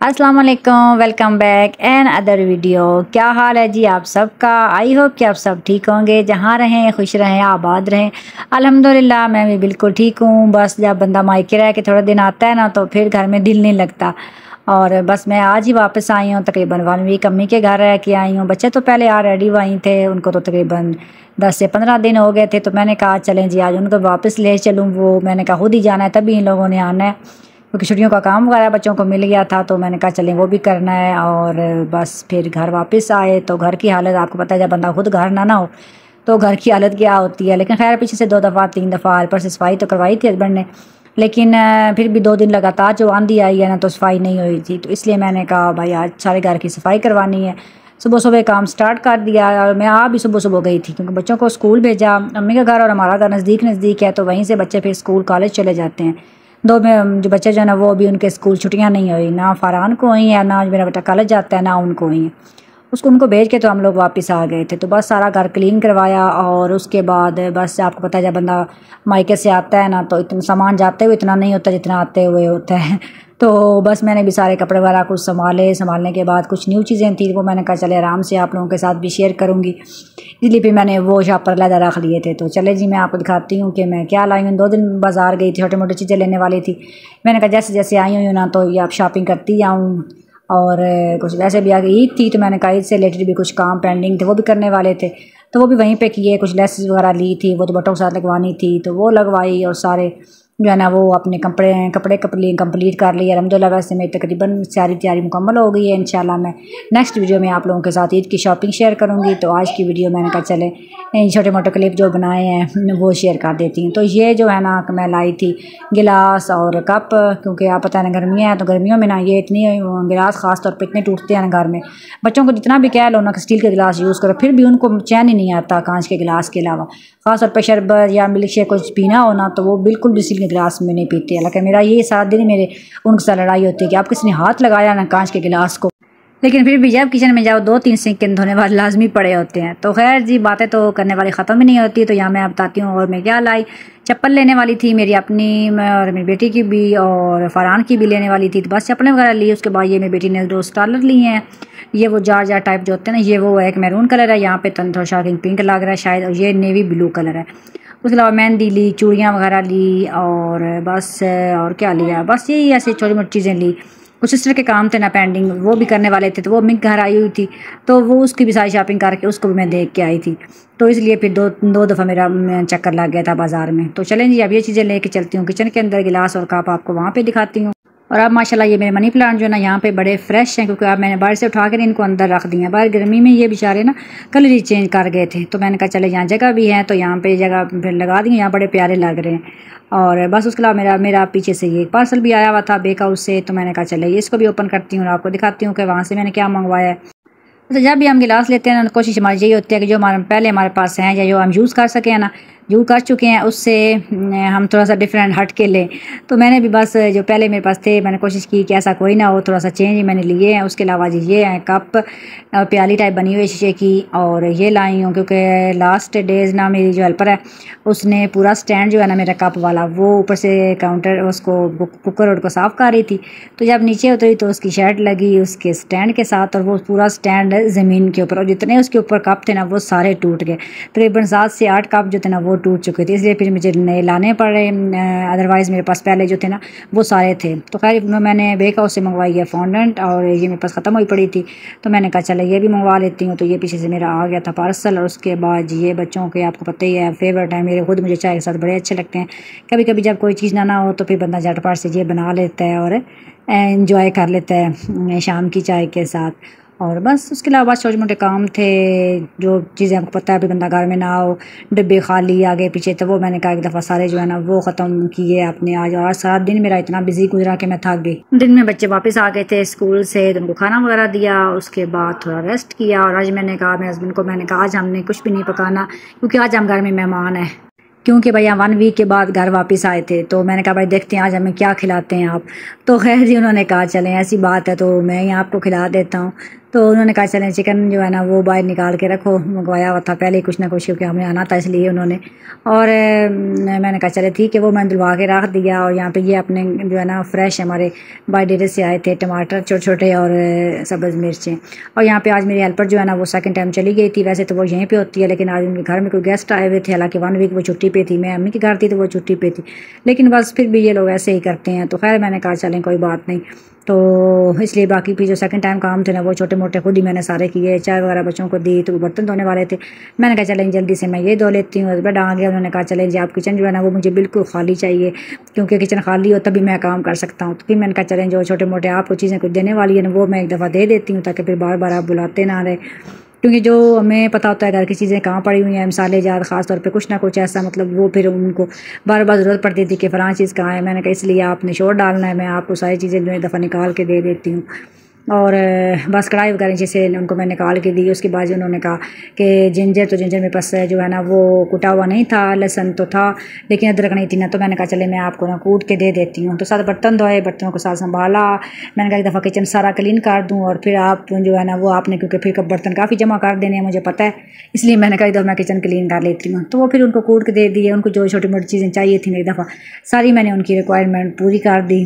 अस्सलाम वालेकुम, welcome back and other video. क्या हाल है जी आप सबका। आई होप कि आप सब ठीक होंगे, जहाँ रहें खुश रहें आबाद रहें। अल्हम्दुलिल्लाह मैं भी बिल्कुल ठीक हूँ। बस जब बंदा मायके रह के थोड़ा दिन आता है ना तो फिर घर में दिल नहीं लगता। और बस मैं आज ही वापस आई हूँ, तकरीबन 1 वीक अम्मी के घर रह के आई हूँ। बच्चे तो पहले ऑलरेडी वहीं थे, उनको तो तकरीबन 10 से 15 दिन हो गए थे। तो मैंने कहा चलें जी आज उनको वापस ले चलूँ। वो मैंने कहा खुद ही जाना है, तभी इन लोगों ने आना है क्योंकि छुट्टियों का काम वगैरह बच्चों को मिल गया था। तो मैंने कहा चलें वो भी करना है। और बस फिर घर वापस आए तो घर की हालत आपको पता है, जब बंदा खुद घर ना हो तो घर की हालत क्या होती है। लेकिन खैर पीछे से 2 दफ़ा 3 दफ़ा ऊपर से सफाई तो करवाई थी हस्बैंड ने, लेकिन फिर भी 2 दिन लगातार जो आंधी आई है ना तो सफाई नहीं हुई थी। तो इसलिए मैंने कहा भाई आज सारे घर की सफाई करवानी है। सुबह सुबह काम स्टार्ट कर दिया और मैं आप भी सुबह सुबह गई थी क्योंकि बच्चों को स्कूल भेजा। अम्मी का घर और हमारा घर नज़दीक है, तो वहीं से बच्चे फिर स्कूल कॉलेज चले जाते हैं। 2 में जो बच्चे जो है ना वो अभी उनके स्कूल छुट्टियां नहीं हुई, ना फ़रहान को हुई है, ना मेरा बेटा कॉलेज जाता है, ना उनको हुई है। उनको भेज के तो हम लोग वापस आ गए थे। तो बस सारा घर क्लीन करवाया और उसके बाद बस आपको पता है जब बंदा मायके से आता है ना तो इतना सामान जाते हुए इतना नहीं होता जितना आते हुए होता है। तो बस मैंने भी सारे कपड़े वगैरह कुछ संभालने के बाद कुछ न्यू चीज़ें थी वो मैंने कहा चले आराम से आप लोगों के साथ भी शेयर करूँगी, इसलिए फिर मैंने वो शॉपर लहदा रख लिए थे। तो चले जी मैं आपको दिखाती हूँ कि मैं क्या लाई हूँ। 2 दिन बाज़ार गई थी, छोटी मोटी चीज़ें लेने वाली थी। मैंने कहा जैसे जैसे आई हुई हूँ ना तो ये आप शॉपिंग करती जाऊँ। और कुछ वैसे भी आगे ईद थी तो मैंने कहा ईद से रिलेटेड भी कुछ काम पेंडिंग थे वो भी करने वाले थे, तो वो भी वहीं पे किए। कुछ लेसेस वगैरह ली थी वो तो बटों के साथ लगवानी थी तो वो लगवाई। और सारे जो है ना वो अपने कपड़े कंप्लीट कर लिए अलहमदुलिल्लाह। वैसे मेरी तकरीबन सारी तैयारी मुकम्मल हो गई है। इंशाल्लाह मैं नेक्स्ट वीडियो में आप लोगों के साथ ईद की शॉपिंग शेयर करूँगी। तो आज की वीडियो मैंने कहा चले छोटे मोटे क्लिप जो बनाए हैं वो शेयर कर देती हूँ। तो ये जो है ना मैं लाई थी गिलास और कप, क्योंकि आप पता है ना गर्मियाँ हैं तो गर्मियों में ना ये इतनी गिलास ख़ास तौर पर इतने टूटते हैं ना घर में। बच्चों को जितना भी कह लो ना कि स्टील के गिलास यूज़ करो फिर भी उनको चैन ही नहीं आता कांच के गिलास के अलावा। ख़ास तौर पर शरबत या मिल्क शेक कुछ पीना हो ना तो वो बिल्कुल भी स्टील के गिलास में नहीं पीते। हालांकि मेरा ये सारा दिन मेरे उनके साथ लड़ाई होती है कि आप किसी ने हाथ लगाया ना कांच के गिलास को, लेकिन फिर भी जब किचन में जाओ 2-3 सिंक धोने वाले लाजमी पड़े होते हैं। तो खैर जी बातें तो करने वाली ख़त्म ही नहीं होती। तो यहाँ मैं बताती हूँ और मैं क्या लाई। चप्पल लेने वाली थी मेरी अपनी और मेरी बेटी की भी और फ़रहान की भी लेने वाली थी। तो बस चप्पलें वगैरह ली। उसके बाद ये मेरी बेटी ने 2 स्टालर लिए हैं। ये वो जार टाइप जो होते हैं ना, ये वो एक मैरून कलर है, यहाँ पे थोड़ा शार्किंग पिंक लग रहा है शायद, और ये नेवी ब्लू कलर है। उसके अलावा मेहंदी ली, चूड़ियाँ वगैरह ली और बस और क्या लिया, बस यही ऐसे छोटी मोटी चीज़ें ली। कुछ सिस्टर के काम थे ना पेंडिंग वो भी करने वाले थे, तो वो अम्मी घर आई हुई थी तो वो उसकी भी सारी शॉपिंग करके उसको भी मैं देख के आई थी। तो इसलिए फिर दो दफ़ा मेरा चक्कर लग गया था बाज़ार में। तो चलें जी अब ये चीज़ें लेके चलती हूँ किचन के अंदर। गिलास और कप आपको वहाँ पे दिखाती हूँ। और अब माशाल्लाह ये मेरे मनी प्लांट जो है ना यहाँ पे बड़े फ्रेश हैं, क्योंकि अब मैंने बाहर से उठा कर इनको अंदर रख दिए हैं। बाहर गर्मी में ये बेचारे ना कलर ही चेंज कर गए थे, तो मैंने कहा चले यहाँ जगह भी है तो यहाँ पे जगह फिर लगा दी। यहाँ बड़े प्यारे लग रहे हैं। और बस उसके अलावा मेरा पीछे से ये पार्सल भी आया हुआ था बेक हाउस से, तो मैंने कहा चले इसको भी ओपन करती हूँ और आपको दिखाती हूँ कि वहाँ से मैंने क्या मंगवाया है। तो जब भी हम गिलास लेते हैं ना कोशिश हमारी यही होती है कि जो हमारे पास हैं या जो हम यूज़ कर सकें ना, यूज़ कर चुके हैं उससे हम थोड़ा सा डिफरेंट हट के लें। तो मैंने भी बस जो पहले मेरे पास थे मैंने कोशिश की कि ऐसा कोई ना हो, थोड़ा सा चेंज ही मैंने लिए हैं। उसके अलावा जी ये हैं कप, प्याली टाइप बनी हुई शीशे की, और ये लाई हूँ क्योंकि लास्ट डेज़ ना मेरी जो हेल्पर है उसने पूरा स्टैंड जो है ना मेरा कप वाला वो ऊपर से काउंटर उसको कुकर रोड को साफ़ कर रही थी। तो जब नीचे उतरी तो उसकी शर्ट लगी उसके स्टैंड के साथ और वो पूरा स्टैंड ज़मीन के ऊपर, और जितने उसके ऊपर कप थे ना वो सारे टूट गए। तकरीबन 7 से 8 कप जो थे ना वो टूट चुके थे, इसलिए फिर मुझे नए लाने पड़े। अदरवाइज़ मेरे पास पहले जो थे ना वो सारे थे। तो खैर मैंने बेक हाउस से मंगवाई है फॉन्डेंट, और ये मेरे पास ख़त्म हुई पड़ी थी तो मैंने कहा चलो ये भी मंगवा लेती हूँ। तो ये पीछे से मेरा आ गया था पार्सल। और उसके बाद ये बच्चों के आपको पता ही है फेवरेट है मेरे, खुद मुझे चाय के साथ बड़े अच्छे लगते हैं। कभी कभी जब कोई चीज़ ना हो तो फिर बंदा झटपट से ये बना लेता है और एंजॉय कर लेता है शाम की चाय के साथ। और बस उसके अलावा छोटे मोटे काम थे, जो चीज़ें आपको पता है अभी बंदा घर में ना हो, डिब्बे खाली आगे पीछे, तो वो मैंने कहा एक दफ़ा सारे जो है ना वो ख़त्म किए अपने आज। और सारा दिन मेरा इतना बिजी गुजरा कि मैं थक गई। दिन में बच्चे वापस आ गए थे स्कूल से तो उनको खाना वगैरह दिया, उसके बाद थोड़ा रेस्ट किया। और आज मैंने कहा मेरे हस्बैंड को मैंने कहा आज हमने कुछ भी नहीं पकाना क्योंकि आज हम घर में मेहमान हैं, क्योंकि भैया 1 वीक के बाद घर वापस आए थे। तो मैंने कहा भाई देखते हैं आज हमें क्या खिलाते हैं आप। तो खैर जी उन्होंने कहा चलें ऐसी बात है तो मैं ही आपको खिला देता हूँ। तो उन्होंने कहा चलें चिकन जो है ना वो बाहर निकाल के रखो, मंगवाया हुआ था पहले ही कुछ ना कुछ क्योंकि हमने आना था इसलिए उन्होंने। और मैंने कहा चले ठीक है, वो मैंने धुलवा के रख दिया। और यहाँ पे ये अपने जो है ना फ्रेश हमारे बाई डेरे से आए थे टमाटर छोटे छोटे और सब्ज़ मिर्चें। और यहाँ पे आज मेरी हेल्पर जो है ना वो सेकंड टाइम चली गई थी, वैसे तो वो यहीं पे होती है लेकिन आज उनके घर में कोई गेस्ट आए हुए थे, हालांकि 1 वीक वो छुट्टी पे थी, मैं अम्मी के घर थी तो वो छुट्टी पे थी, लेकिन बस फिर भी ये लोग ऐसे ही करते हैं। तो खैर मैंने कहा चलें कोई बात नहीं, तो इसलिए बाकी भी जो सेकंड टाइम काम थे ना वो छोटे मोटे खुद ही मैंने सारे किए, चाय वगैरह बच्चों को दी, तो वो बर्तन धोने वाले थे। मैंने कहा चलें जल्दी से मैं ये धो लेती हूँ। हस्बैंड आ गया, उन्होंने कहा चलें जी आप किचन जो है ना वो मुझे बिल्कुल खाली चाहिए, क्योंकि किचन खाली हो तभी मैं काम कर सकता हूँ। तो फिर मैंने कहा चलें जो छोटे मोटे आपको चीज़ें कुछ देने वाली है ना वो मैं एक दफ़ा दे देती हूँ, ताकि फिर बार बार आप बुलाते ना रहे, क्योंकि जो हमें पता होता है घर की चीज़ें कहाँ पड़ी हुई हैं, मसाले जार ख़ास तौर पे कुछ ना कुछ ऐसा, मतलब वो फिर उनको बार बार ज़रूरत पड़ती थी कि फ़लाँ चीज़ कहाँ है। मैंने कहा इसलिए आपने शोर डालना है, मैं आपको सारी चीज़ें जो एक दफ़ा निकाल के दे देती हूँ। और बस कढ़ाई वगैरह जैसे उनको मैं निकाल के दी। उसके बाद उन्होंने कहा कि जिंजर, तो जिंजर मेरे पास जो है ना वो कुटा हुआ नहीं था, लहसुन तो था लेकिन अदरक नहीं थी ना, तो मैंने कहा चले मैं आपको ना कूट के दे देती हूँ। तो साथ बर्तन धोए, बर्तनों को साथ संभाला, मैंने कहा एक दफ़ा किचन सारा क्लीन कर दूँ और फिर आप जो है ना वो आपने, क्योंकि फिर बर्तन काफ़ी जमा कर देने हैं मुझे पता है, इसलिए मैंने कहा एक दफ़ा मैं किचन क्लीन कर लेती हूँ। तो वो फिर उनको कूट के दे दिए, उनको जो छोटी मोटी चीज़ें चाहिए थी एक दफ़ा सारी मैंने उनकी रिक्वायरमेंट पूरी कर दी।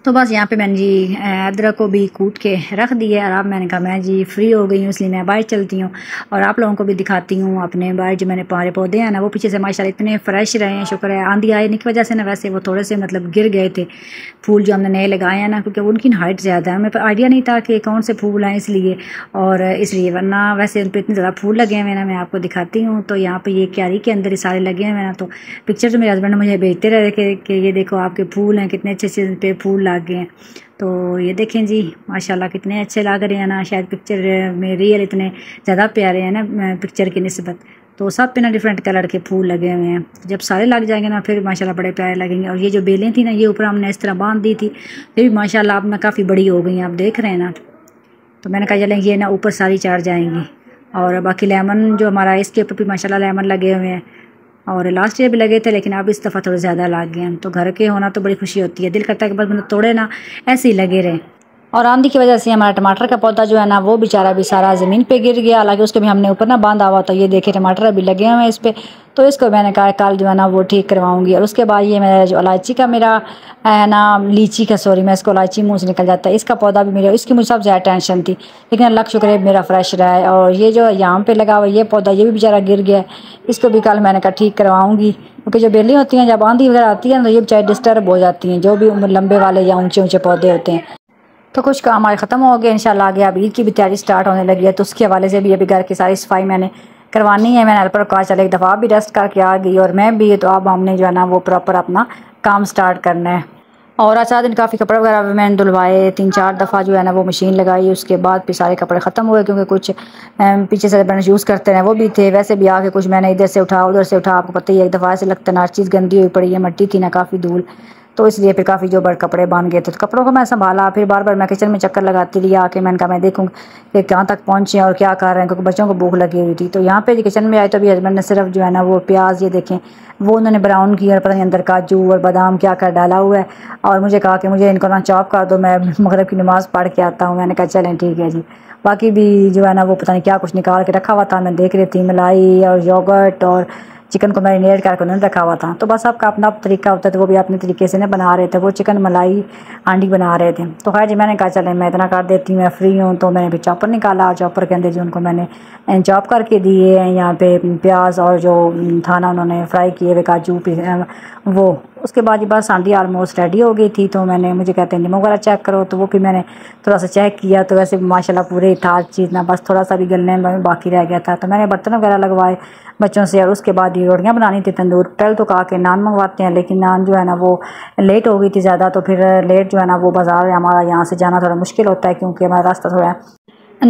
तो बस यहाँ पे मैंने जी अदरक को भी कूट के रख दिया। और अब मैंने कहा मैं जी फ्री हो गई हूँ, इसलिए मैं बाहर चलती हूँ और आप लोगों को भी दिखाती हूँ अपने बाहर जो मैंने पारे पौधे हैं ना वो पीछे से माशाल्लाह इतने फ्रेश रहे हैं, शुक्र है। आंधी आने की वजह से ना वैसे वो थोड़े से मतलब गिर गए थे फूल जो हमने नए लगाए हैं ना, क्योंकि उनकी हाइट ज़्यादा है, हमें आइडिया नहीं था कि कौन से फूल हैं इसलिए, और इसलिए वरना वैसे उन पर इतने ज़्यादा फूल लगे हुए हैं ना, मैं आपको दिखाती हूँ। तो यहाँ पर ये क्यारी के अंदर ही सारे लगे हुए हैं ना, तो पिक्चर जो मेरे हस्बैंड मुझे भेजते रहे कि ये देखो आपके फूल हैं, कितने अच्छे अच्छे पे फूल लग गए हैं। तो ये देखें जी माशाल्लाह कितने अच्छे लग रहे हैं ना, शायद पिक्चर में रियल इतने ज़्यादा प्यारे हैं ना पिक्चर की निस्बत। तो सब पे ना डिफरेंट कलर के फूल लगे हुए हैं, जब सारे लग जाएंगे ना फिर माशाल्लाह बड़े प्यारे लगेंगे। और ये जो बेलें थी ना ये ऊपर हमने इस तरह बांध दी थी, फिर भी माशाल्लाह अब ना काफ़ी बड़ी हो गई हैं, आप देख रहे हैं ना। तो मैंने कहा चलें ये ना ऊपर सारी चढ़ जाएंगी। और बाकी लेमन जो हमारा इसके ऊपर भी माशाल्लाह लेमन लगे हुए हैं, और लास्ट ईयर भी लगे थे लेकिन अब इस दफ़ा थोड़े ज़्यादा लग गए हैं। तो घर के होना तो बड़ी खुशी होती है, दिल करता है कि बस मतलब तोड़े ना ऐसे ही लगे रहे। और आंधी की वजह से हमारा टमाटर का पौधा जो है ना वो बेचारा भी सारा ज़मीन पे गिर गया, हालांकि उसको भी हमने ऊपर ना बांधा हुआ। तो ये देखे टमाटर अभी लगे हुए हैं इस पर, तो इसको मैंने कहा कल जो है ना वो ठीक करवाऊंगी। और उसके बाद ये मेरा जो इलायची का मेरा है ना, लीची का सॉरी, मैं इसको इलायची मुँह से निकल जाता है, इसका पौधा भी मेरा, इसकी मुझे सबसे ज़्यादा टेंशन थी, लेकिन अल्लाह का शुक्र है मेरा फ्रेश रहा है। और ये जो यहाँ पे लगा हुआ ये पौधा ये भी बेचारा गिर गया, इसको भी कल मैंने कहा ठीक करवाऊँगी, क्योंकि जो बेलें होती हैं जब आंधी वगैरह आती है तो ये बेचारे डिस्टर्ब हो जाती हैं, जो भी लंबे वाले या ऊँचे ऊँचे पौधे होते हैं। तो कुछ काम हमारे ख़त्म हो गए इंशाल्लाह, आगे अब ईद की भी तैयारी स्टार्ट होने लगी है, तो उसके हवाले से भी अभी घर की सारी सफाई मैंने करवानी है। मैंने हेल्पर को कहा चले एक दफ़ा भी रेस्ट करके आ गई और मैं भी, तो अब हमने जो है ना वो प्रॉपर अपना काम स्टार्ट करना है। और आज सारा दिन काफ़ी कपड़े वगैरह मैंने धुलवाए, 3-4 दफ़ा जो है ना वो मशीन लगाई, उसके बाद फिर सारे कपड़े ख़त्म हुए, क्योंकि कुछ पीछे से मैंने यूज़ करते हैं वो भी थे, वैसे भी आके कुछ मैंने इधर से उठा उधर से उठा, आपको पता ही है एक दफ़ा ऐसे लगता है ना हर चीज़ गंदी हुई पड़ी है, मट्टी थी ना काफ़ी धूल, तो इसलिए फिर काफ़ी जो बड़े कपड़े बांध गए थे। तो कपड़ों को मैं संभाला, फिर बार बार मैं किचन में चक्कर लगाती रही आके, मैंने कहा मैं देखूँ कि कहाँ तक पहुँचे और क्या कर रहे हैं, क्योंकि बच्चों को भूख लगी हुई थी। तो यहाँ पे किचन में आए तो अभी हस्बैंड ने सिर्फ जो है ना वो प्याज ये देखें वो उन्होंने ब्राउन किया और पता नहीं अंदर काजू और बादाम क्या कर डाला हुआ है, और मुझे कहा कि मुझे इनको ना चॉप कर दो, मैं मगरिब की नमाज़ पढ़ के आता हूँ। मैंने कहा चलें ठीक है जी। बाकी भी जो है ना वो पता नहीं क्या कुछ निकाल के रखा हुआ था, मैं देख रही थी मलाई और योगर्ट और चिकन को मैरिनेट करके उन्होंने रखा हुआ था। तो बस आपका अपना तरीका होता है, तो वो भी अपने तरीके से ना बना रहे थे, वो चिकन मलाई हांडी बना रहे थे। तो खैर जी मैंने कहा चले मैं इतना कर देती हूँ, मैं फ्री हूँ। तो मैंने भी चॉपर निकाला और चॉपर के अंदर जो उनको मैंने चॉप करके दिए हैं, यहाँ पे प्याज और जो था ना उन्होंने फ्राई किए हुए काजू वो। उसके बाद ये बस हांडी आलमोस्ट रेडी हो गई थी, तो मैंने मुझे कहते हैं नींबू वगैरह चेक करो, तो वो फिर मैंने थोड़ा सा चेक किया, तो वैसे माशाल्लाह पूरे था चीज़ ना, बस थोड़ा सा भी गलने में बाकी रह गया था। तो मैंने बर्तन वगैरह लगवाए बच्चों से, और उसके बाद ये रोटियाँ बनानी थी तंदूर। कल तो कहा कि नान मंगवाते हैं, लेकिन नान जो है ना वो लेट हो गई थी ज़्यादा, तो फिर लेट जो है ना वो बाज़ार हमारा यहाँ से जाना थोड़ा मुश्किल होता है, क्योंकि हमारा रास्ता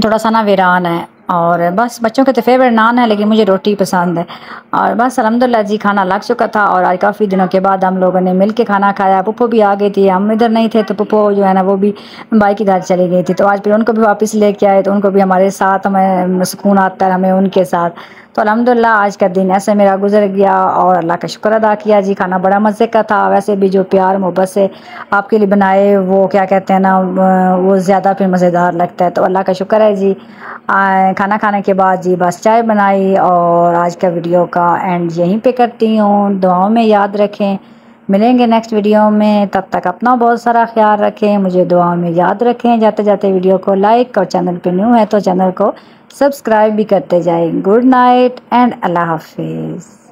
थोड़ा सा ना वीरान है। और बस बच्चों के तो फेवरेट नान है, लेकिन मुझे रोटी पसंद है। और बस अल्हम्दुलिल्लाह जी खाना लग चुका था और आज काफ़ी दिनों के बाद हम लोगों ने मिल के खाना खाया। पुप्पो भी आ गई थी, हम इधर नहीं थे तो पुप्पो जो है ना वो भी भाई के घर चली गई थी, तो आज फिर उनको भी वापस लेके आए, तो उनको भी हमारे साथ हमें सुकून आता है, हमें उनके साथ। तो अल्हम्दुलिल्लाह आज का दिन ऐसे मेरा गुजर गया और अल्लाह का शुक्र अदा किया जी। खाना बड़ा मज़े का था। वैसे भी जो प्यार मोहब्बत से आपके लिए बनाए वो क्या कहते हैं ना वो ज़्यादा फिर मज़ेदार लगता है। तो अल्लाह का शुक्र है जी। खाना खाने के बाद जी बस चाय बनाई और आज का वीडियो का एंड यहीं पे करती हूँ। दुआओं में याद रखें, मिलेंगे नेक्स्ट वीडियो में, तब तक अपना बहुत सारा ख्याल रखें, मुझे दुआओं में याद रखें। जाते जाते वीडियो को लाइक और चैनल पे न्यू है तो चैनल को सब्सक्राइब भी करते जाएं। गुड नाइट एंड अल्लाह हाफिज़।